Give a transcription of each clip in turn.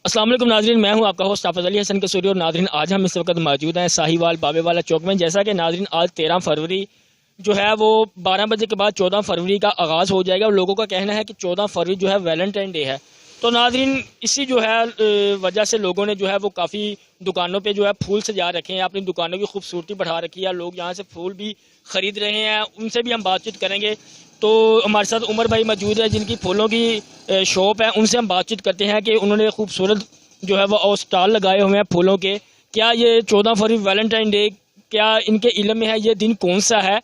السلام علیکم ناظرین، میں ہوں آپ کا ہوسٹ حافظ علی حسن قصوری، اور ناظرین آج ہم اس وقت موجود ہیں ساہیوال بابے والا چوک میں۔ جیسا کہ ناظرین آج 13 فروری جو ہے وہ 12 بجے کے بعد 14 فروری کا آغاز ہو جائے گا، اور لوگوں کا کہنا ہے کہ 14 فروری جو ہے ویلنٹائن ڈے ہے۔ تو ناظرین اسی جو ہے وجہ سے لوگوں نے جو ہے وہ کافی دکانوں پہ جو ہے پھول سجا رکھے ہیں، اپنی دکانوں کی خوبصورتی بڑھا رکھی ہے، لوگ یہاں سے پھول بھی خرید رہے ہیں، ان سے بھی ہم بات چیت کریں گے۔ تو ہمارے ساتھ عمر بھائی موجود ہے جن کی پھولوں کی شاپ ہے، ان سے ہم بات چیت کرتے ہیں کہ انہوں نے خوبصورت جو ہے وہ اسٹال لگائے ہوئے ہیں پھولوں کے۔ کیا یہ 14 فروری ویلنٹائن ڈے کیا ان کے علم میں ہے، یہ دن کون سا ہے؟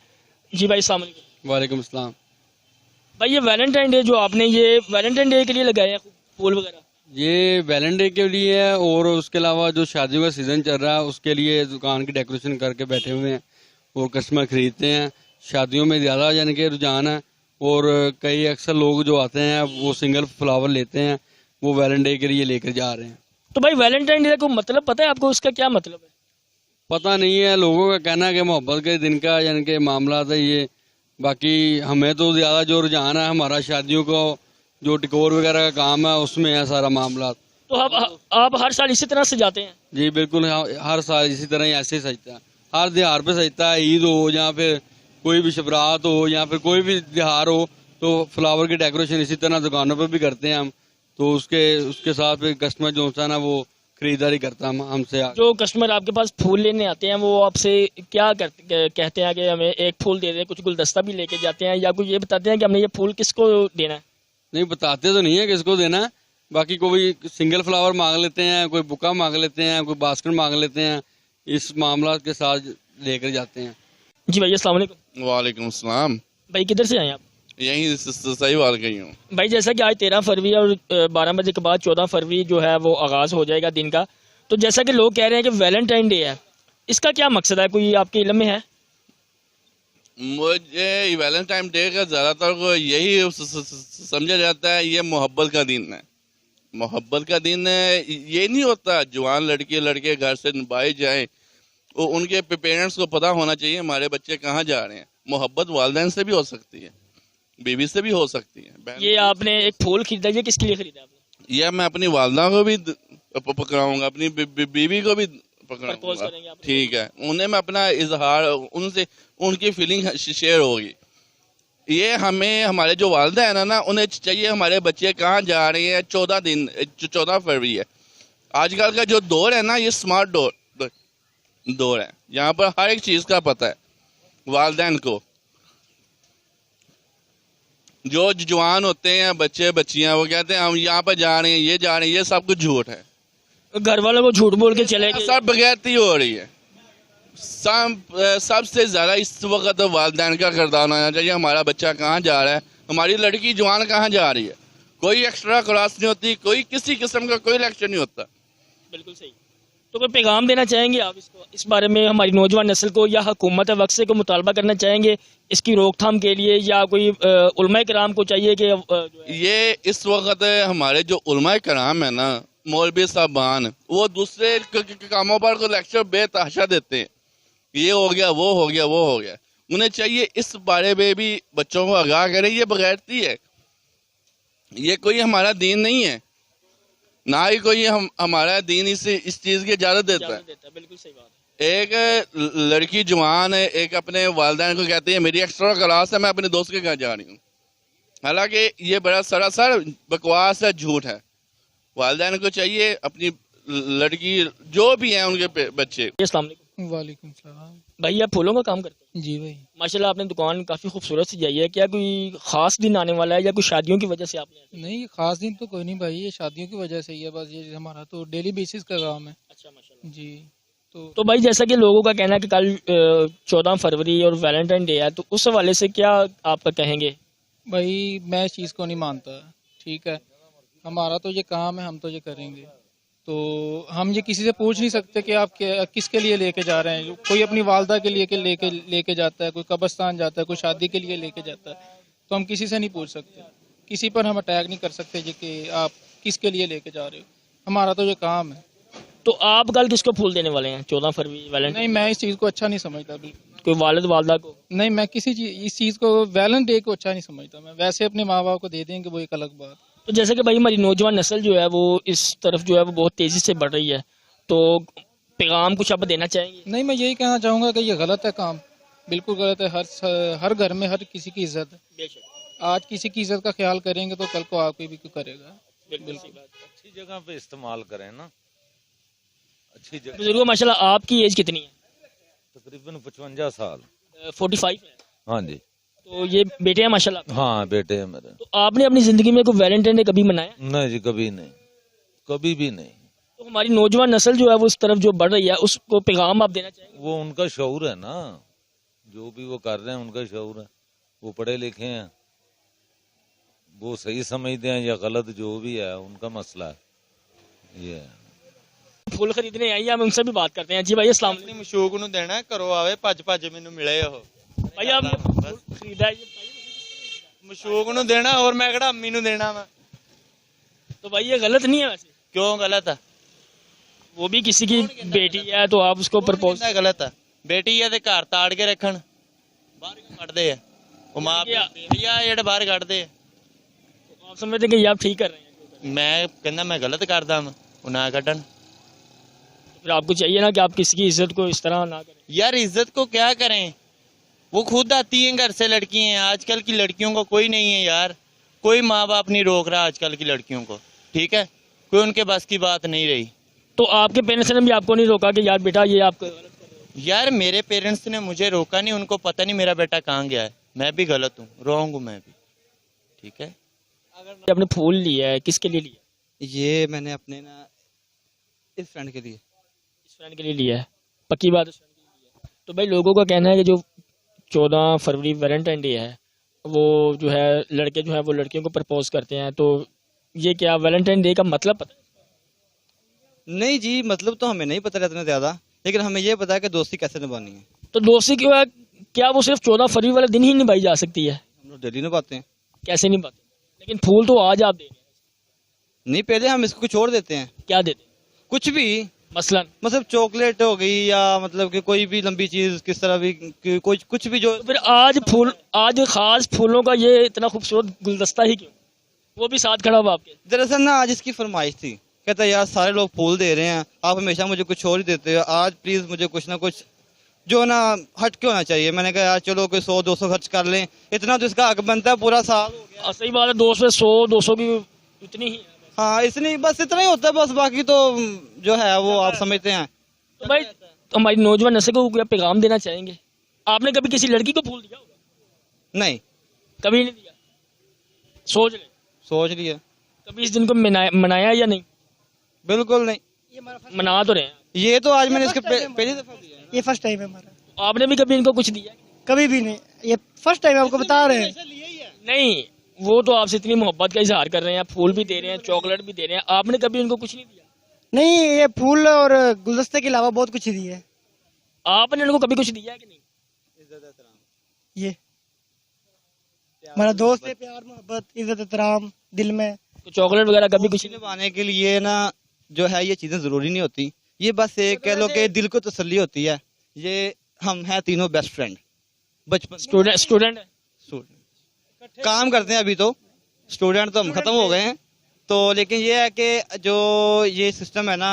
جی بھائی السلام علیکم۔ وعلیکم السلام۔ بھائی یہ ویلنٹائن ڈے جو آپ نے یہ ویلنٹائن ڈے کے لیے لگائے ہیں پھول وغیرہ؟ یہ ویلنٹائن ڈے کے لیے ہے، اور اس کے علاوہ جو شادیوں کا سیزن چل رہا ہے اس کے لیے دکان کی ڈیکوریشن کر کے بیٹھے ہوئے ہیں، وہ کسٹمر خریدتے ہیں۔ شادیوں میں زیادہ یعنی کہ رجحان ہے، اور کئی اکثر لوگ جو آتے ہیں وہ سنگل فلاور لیتے ہیں، وہ ویلنٹائن ڈے کے لیے لے کر جا رہے ہیں۔ تو بھائی ویلنٹائن ڈے کا مطلب پتہ ہے آپ کو، اس کا کیا مطلب ہے؟ پتہ نہیں ہے، لوگوں کا کہنا ہے کہ محبت کے دن کا یعنی کہ معاملات ہے یہ۔ باقی ہمیں تو زیادہ جو رجحان ہے ہمارا شادیوں کو جو ڈیکور وغیرہ کا کام ہے اس میں ہے سارا معاملات۔ تو آپ ہر سال اسی طرح سجاتے ہیں؟ جی بالکل، ہر سال اسی طرح ہی ایسے ہی سجتا ہے، ہر تہوار پہ سجتا ہے، عید ہو یا پھر کوئی بھی شبرات ہو یا پھر کوئی بھی تہوار ہو، تو فلاور کی ڈیکوریشن اسی طرح دکانوں پہ بھی کرتے ہیں ہم۔ تو اس کے ساتھ پھر کسٹمر جو ہوتا ہے نا وہ خریداری کرتا ہے ہم سے۔ جو کسٹمر آپ کے پاس پھول لینے آتے ہیں وہ آپ سے کیا کہتے ہیں کہ ہمیں ایک پھول دے دیں، کچھ گلدستہ بھی لے کے جاتے ہیں، یا کوئی یہ بتاتے ہیں کہ ہم نے یہ پھول کس کو دینا ہے؟ نہیں بتاتے تو نہیں ہے کس کو دینا ہے، باقی کوئی سنگل فلاور مانگ لیتے ہیں، کوئی بکا مانگ لیتے ہیں، کوئی باسکٹ مانگ لیتے ہیں، اس معاملات کے ساتھ لے کر جاتے ہیں۔ جی بھائی السلام علیکم۔ وعلیکم السلام۔ بھائی کدھر سے آئے آپ؟ یہیں ساہیوال گئی ہوں بھائی جیسا کہ آج 13 فروری اور 12 بجے کے بعد 14 فروری جو ہے وہ آغاز ہو جائے گا دن کا، تو جیسا کہ لوگ کہہ رہے ہیں کہ ویلنٹائن ڈے ہے، اس کا کیا مقصد ہے، کوئی آپ کے علم میں ہے؟ مجھے ویلنٹائن ڈے کا زیادہ تر کو یہی سمجھا جاتا ہے یہ محبت کا دن ہے۔ محبت کا دن ہے، یہ نہیں ہوتا جوان لڑکے گھر سے نبھائے جائیں، ان کے پیرنٹس کو پتہ ہونا چاہیے ہمارے بچے کہاں جا رہے ہیں۔ محبت والدین سے بھی ہو سکتی ہے، بیوی سے بھی ہو سکتی ہے۔ یہ آپ نے ایک پھول خریدا، یہ کس کے لیے خریدا آپ نے؟ یہ میں اپنی والدہ کو بھی پکڑاؤں گا، اپنی بیوی کو بھی پکڑاؤں گا، ٹھیک ہے، انہیں میں اپنا اظہار ان سے ان کی فیلنگ شیئر ہوگی۔ یہ ہمیں ہمارے جو والدہ ہیں نا انہیں چاہیے ہمارے بچے کہاں جا رہے ہیں۔ 14 فروری ہے، آج کل کا جو دور ہے نا یہ اسمارٹ دور ہے، یہاں پر ہر ایک چیز کا پتہ ہے والدین کو۔ جو جوان ہوتے ہیں بچے بچیاں وہ کہتے ہیں ہم یہاں پر جا رہے ہیں، یہ جا رہے ہیں، یہ سب کچھ جھوٹ ہے، گھر والوں کو جھوٹ بول کے چلے گئے، سب بغیرتی ہو رہی ہے۔ سب سے زیادہ اس وقت والدین کا کردار ہونا چاہیے، ہمارا بچہ کہاں جا رہا ہے، ہماری لڑکی جوان کہاں جا رہی ہے۔ کوئی ایکسٹرا کلاس نہیں ہوتی، کوئی کسی قسم کا کوئی لیکچر نہیں ہوتا۔ بالکل صحیح۔ تو کوئی پیغام دینا چاہیں گے آپ اس بارے میں ہماری نوجوان نسل کو، یا حکومت وقت کو مطالبہ کرنا چاہیں گے اس کی روک تھام کے لیے، یا کوئی علماء کرام کو چاہیے کہ یہ اس وقت ہمارے جو علماء کرام ہیں نا، مولوی صاحبان، وہ دوسرے کاموں پر کو لیکچر بے تحاشا دیتے ہیں، یہ ہو گیا وہ ہو گیا وہ ہو گیا۔ انہیں چاہیے اس بارے میں بھی بچوں کو آگاہ کریں، یہ بغیرتی ہے، یہ کوئی ہمارا دین نہیں ہے، نہ ہی کوئی ہمارا دین اس چیز کی اجازت دیتا ہے۔ بالکل صحیح بات ہے۔ ایک لڑکی جوان ہے، ایک اپنے والدین کو کہتی ہے میری ایکسٹرا کلاس ہے، میں اپنے دوست کے گھر جا رہی ہوں، حالانکہ یہ بڑا سراسر بکواس ہے، جھوٹ ہے۔ والدین کو چاہیے اپنی لڑکی جو بھی ہیں ان کے بچے۔ السلام علیکم۔ وعلیکم السلام۔ بھائی آپ پھولوں کا کام کرتے ہیں؟ جی بھائی۔ ماشاءاللہ آپ نے دکان کافی خوبصورت سجائی ہے، کیا کوئی خاص دن آنے والا ہے یا کوئی شادیوں کی وجہ سے آپ نے؟ نہیں خاص دن تو کوئی نہیں بھائی، یہ شادیوں کی وجہ سے ہی ہے، بس یہ ہمارا تو ڈیلی بیسس کا کام ہے۔ اچھا ماشاءاللہ۔ جی تو بھائی جیسا کہ لوگوں کا کہنا ہے کہ کل 14 فروری اور ویلنٹائن ڈے ہے، تو اس حوالے سے کیا آپ کا کہیں گے؟ بھائی میں اس چیز کو نہیں مانتا، ٹھیک ہے، ہمارا تو یہ کام ہے، ہم تو یہ کریں گے، تو ہم یہ کسی سے پوچھ نہیں سکتے کہ آپ کس کے لیے لے کے جا رہے ہیں۔ کوئی اپنی والدہ کے لیے لے کے جاتا ہے، کوئی قبرستان جاتا ہے، کوئی شادی کے لیے لے کے جاتا ہے، تو ہم کسی سے نہیں پوچھ سکتے، کسی پر ہم اٹیک نہیں کر سکتے جی کہ آپ کس کے لیے لے کے جا رہے ہو، ہمارا تو یہ کام ہے۔ تو آپ کل کس کو پھول دینے والے ہیں 14 فروری ویلنٹائن؟ نہیں میں اس چیز کو اچھا نہیں سمجھتا بالکل، کوئی والد والدہ کو؟ نہیں میں اس چیز کو ویلنٹ ڈے کو اچھا نہیں سمجھتا، میں ویسے اپنے ماں باپ کو دے دیں گے وہ ایک الگ بات۔ تو جیسے کہ بھائی ہماری نوجوان نسل جو ہے وہ اس طرف جو ہے وہ بہت تیزی سے بڑھ رہی ہے، تو پیغام کچھ آپ دینا چاہیں گے؟ نہیں، میں یہی کہنا چاہوں گا کہ یہ غلط ہے کام، بالکل غلط ہے. ہر گھر میں ہر کسی کی عزت ہے. بے شک. آج کسی کی عزت کا خیال کریں گے تو کل کو آپ کی بھی کوئی کرے گا. بالکل. اچھی جگہ پہ استعمال کریں نا، اچھی جگہ. بزرگوں ماشاء اللہ آپ کی ایج کتنی ہے؟ تقریباً 55 سال. 45 ہے. ہاں جی. تو یہ بیٹے ہیں ماشاء اللہ؟ ہاں بیٹے ہیں میرے. تو آپ نے اپنی زندگی میں کوئی ویلنٹائن ڈے کبھی منایا؟ نہیں جی، کبھی نہیں، کبھی بھی نہیں. تو ہماری نوجوان نسل جو ہے وہ اس طرف جو بڑھ رہی ہے اس کو پیغام آپ دینا چاہیں گے؟ وہ ان کا شعور ہے نا، جو بھی وہ کر رہے ہیں ان کا شعور ہے. وہ پڑھے لکھے ہیں، وہ صحیح سمجھتے ہیں یا غلط، جو بھی ہے ان کا مسئلہ ہے. یہ ہے. پھول خریدنے آئیے، ہم ان سے بھی بات کرتے ہیں. جی بھائی السلام علیکم. مشوق نو دینا گھروں آوے بھج مینوں ملے وہ بھائی آپ نے پھول خریدا ہے مشوق نو دینا، اور میں کہڑا امی نو دینا وا. تو بھائی یہ غلط نہیں ہے ویسے؟ کیوں غلط ہے؟ وہ بھی کسی کی بیٹی ہے تو آپ اس کو پرپوز. غلط ہے. بیٹی ہے تے گھر تاڑ کے رکھن، باہر کڈدے ہیں وہ ماں پیو جڑے باہر کڈدے. آپ سمجھتے ہیں کہ یہ آپ ٹھیک کر رہے ہیں؟ میں کہنا میں غلط کردا ہوں، وہ نہ کڈن. پھر آپ کو چاہیے نا کہ آپ کسی کی عزت کو اس طرح نہ کریں. یار عزت کو کیا کریں، وہ خود آتی ہیں گھر سے لڑکی ہیں. آج کل کی لڑکیوں کو کوئی نہیں ہے یار، کوئی ماں باپ نہیں روک رہا آج کل کی لڑکیوں کو. ٹھیک ہے، کوئی ان کے بس کی بات نہیں رہی. تو آپ کے پیرنٹس نے بھی آپ کو نہیں روکا کہ یار بیٹا یہ آپ کو غلط کر رہے ہیں؟ یار میرے پیرنٹس نے مجھے روکا نہیں، ان کو پتہ نہیں میرا بیٹا کہاں گیا ہے. میں بھی غلط ہوں، رونگ ہوں میں بھی. ٹھیک ہے. آپ نے پھول لیا ہے کس کے لیے لیا؟ یہ میں نے اپنے نا اس فرینڈ کے لیے. اس فرینڈ کے لیے لیا ہے، پکی بات ہے. تو بھائی لوگوں کا کہنا ہے کہ جو 14 فروری ویلنٹائن ڈے ہے وہ جو ہے لڑکے جو ہے وہ لڑکیوں کو پرپوز کرتے ہیں. تو یہ کیا ویلنٹائن ڈے کا مطلب پتہ ہے؟ نہیں جی، مطلب تو ہمیں نہیں پتہ اتنا زیادہ، لیکن ہمیں یہ پتا ہے کہ دوستی کیسے نبھانی ہے. تو دوستی کیا وہ صرف 14 فروری والے دن ہی نبھائی جا سکتی ہے؟ ہم لوگ ڈیلی نبھاتے ہیں. کیسے نہیں بات؟ لیکن پھول تو آج آپ دیں گے. نہیں، پہلے ہم اس کو چھوڑ دیتے ہیں. کیا دیتے؟ کچھ بھی، مثلا مطلب چاکلیٹ ہو گئی یا مطلب کہ کوئی بھی لمبی چیز، کس طرح بھی کچھ بھی. جو پھر آج خاص پھولوں کا یہ اتنا خوبصورت گلدستہ ہی کیوں؟ وہ بھی ساتھ کھڑا ہوا آپ کے؟ دراصل نا آج اس کی فرمائش تھی، کہتا ہے یار سارے لوگ پھول دے رہے ہیں، آپ ہمیشہ مجھے کچھ اور ہی دیتے ہو، آج پلیز مجھے کچھ نہ کچھ جو نا ہٹ کے ہونا چاہیے. میں نے کہا یار چلو کوئی 100-200 خرچ کر لیں، اتنا تو اس کا حق بنتا ہے. پورا سال ہو گیا. صحیح بات ہے، 100-200 کی اتنی ہی. ہاں بس اتنا ہی ہوتا ہے بس، باقی تو جو ہے وہ آپ سمجھتے ہیں. تو بھائی ہماری نوجوان نسل کو کیا پیغام دینا چاہیں گے؟ آپ نے کبھی کسی لڑکی کو پھول دیا ہوگا؟ نہیں، کبھی نہیں دیا؟ سوچ لیا. کبھی اس دن کو منایا یا نہیں؟ بالکل نہیں. منا تو رہے ہیں. یہ تو آج میں نے اس کے پہلی دفعہ دیا ہے. یہ فرسٹ ٹائم ہے ہمارا. آپ نے بھی کبھی ان کو کچھ دیا؟ کبھی بھی نہیں، یہ فرسٹ ٹائم آپ کو بتا رہے ہیں. نہیں، وہ تو آپ سے اتنی محبت کا اظہار کر رہے ہیں، پھول بھی دے رہے ہیں، چاکلیٹ بھی دے رہے ہیں. آپ نے کبھی ان کو کچھ نہیں دیا؟ نہیں، یہ پھول اور گلدستے کے علاوہ بہت کچھ دیے ہے. آپ نے ان کو کبھی کچھ دیا کہ نہیں؟ یہ ہمارا دوست ہے، پیار محبت عزت احترام دل میں. تو چاکلیٹ وغیرہ کبھی کچھ نہیں؟ نبھانے کے لیے نا جو ہے یہ چیزیں ضروری نہیں ہوتی. یہ بس ایک کہہ لو کہ دل کو تسلی ہوتی ہے. یہ ہم ہیں تینوں بیسٹ فرینڈ بچپن. اسٹوڈنٹ کام کرتے ہیں ابھی تو، اسٹوڈنٹ تو ہم ختم ہو گئے ہیں تو. لیکن یہ ہے کہ جو یہ سسٹم ہے نا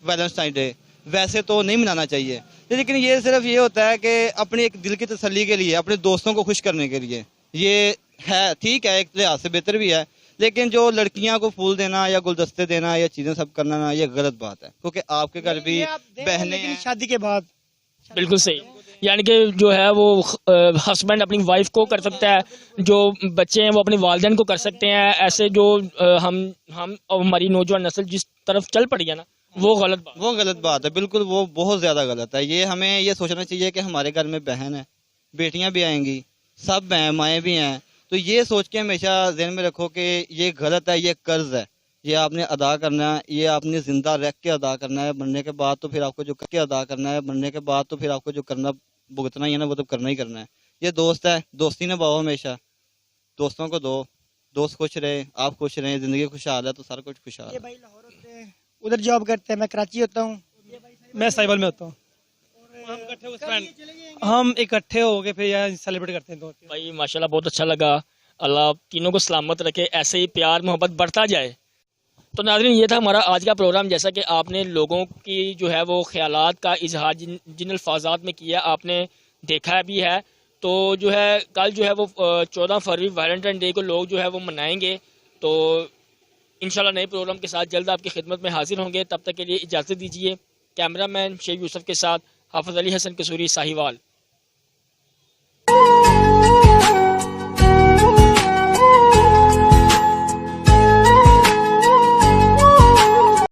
ویلنٹائن ڈے، ویسے تو نہیں منانا چاہیے، لیکن یہ صرف یہ ہوتا ہے کہ اپنی ایک دل کی تسلی کے لیے، اپنے دوستوں کو خوش کرنے کے لیے یہ ہے. ٹھیک ہے، ایک لحاظ سے بہتر بھی ہے، لیکن جو لڑکیاں کو پھول دینا یا گلدستے دینا یا چیزیں سب کرنا نا، یہ غلط بات ہے. کیونکہ آپ کے گھر بھی بہنیں لیکن شادی کے بعد. بالکل صحیح. یعنی کہ جو ہے وہ ہسبینڈ اپنی وائف کو کر سکتا ہے، جو بچے ہیں وہ اپنے والدین کو کر سکتے ہیں. ایسے جو ہم ہماری نوجوان نسل جس طرف چل پڑی ہے نا، وہ غلط بات ہے. بالکل وہ بہت زیادہ غلط ہے. یہ ہمیں یہ سوچنا چاہیے کہ ہمارے گھر میں بہن ہے، بیٹیاں بھی آئیں گی، سب ہیں، مائیں بھی ہیں. تو یہ سوچ کے ہمیشہ ذہن میں رکھو کہ یہ غلط ہے، یہ قرض ہے، یہ آپ نے ادا کرنا ہے. یہ آپ نے زندہ رہ کے ادا کرنا ہے. مرنے کے بعد تو پھر آپ کو جو کر کے ادا کرنا ہے، مرنے کے بعد تو پھر آپ کو جو کرنا بھگتنا ہی ہے نا، وہ تو کرنا ہی کرنا ہے. یہ دوست ہے، دوستی نبھاؤ ہمیشہ، دوستوں کو دو، دوست خوش رہے، آپ خوش رہیں، زندگی خوشحال ہے تو سارا کچھ خوشحال ہے. یہ بھائی لاہور ہوتے ہیں، ادھر جاب کرتے ہیں، میں کراچی ہوتا ہوں. میں سائبل میں ہوتا ہوں. ہم اکٹھے ہو کے پھر یہاں سیلیبریٹ کرتے ہیں. بھائی ماشاءاللہ بہت اچھا لگا. اللہ تینوں کو سلامت رکھے، ایسے ہی پیار محبت بڑھتا جائے۔ تو ناظرین یہ تھا ہمارا آج کا پروگرام، جیسا کہ آپ نے لوگوں کی جو ہے وہ خیالات کا اظہار جن الفاظات میں کیا آپ نے دیکھا بھی ہے۔ تو جو ہے کل جو ہے وہ 14 فروری ویلنٹائن ڈے کو لوگ جو ہے وہ منائیں گے۔ تو انشاءاللہ نئے پروگرام کے ساتھ جلد آپ کی خدمت میں حاضر ہوں گے، تب تک کے لیے اجازت دیجیے۔ کیمرہ مین شیخ یوسف کے ساتھ حافظ علی حسن قصوری، ساہیوال۔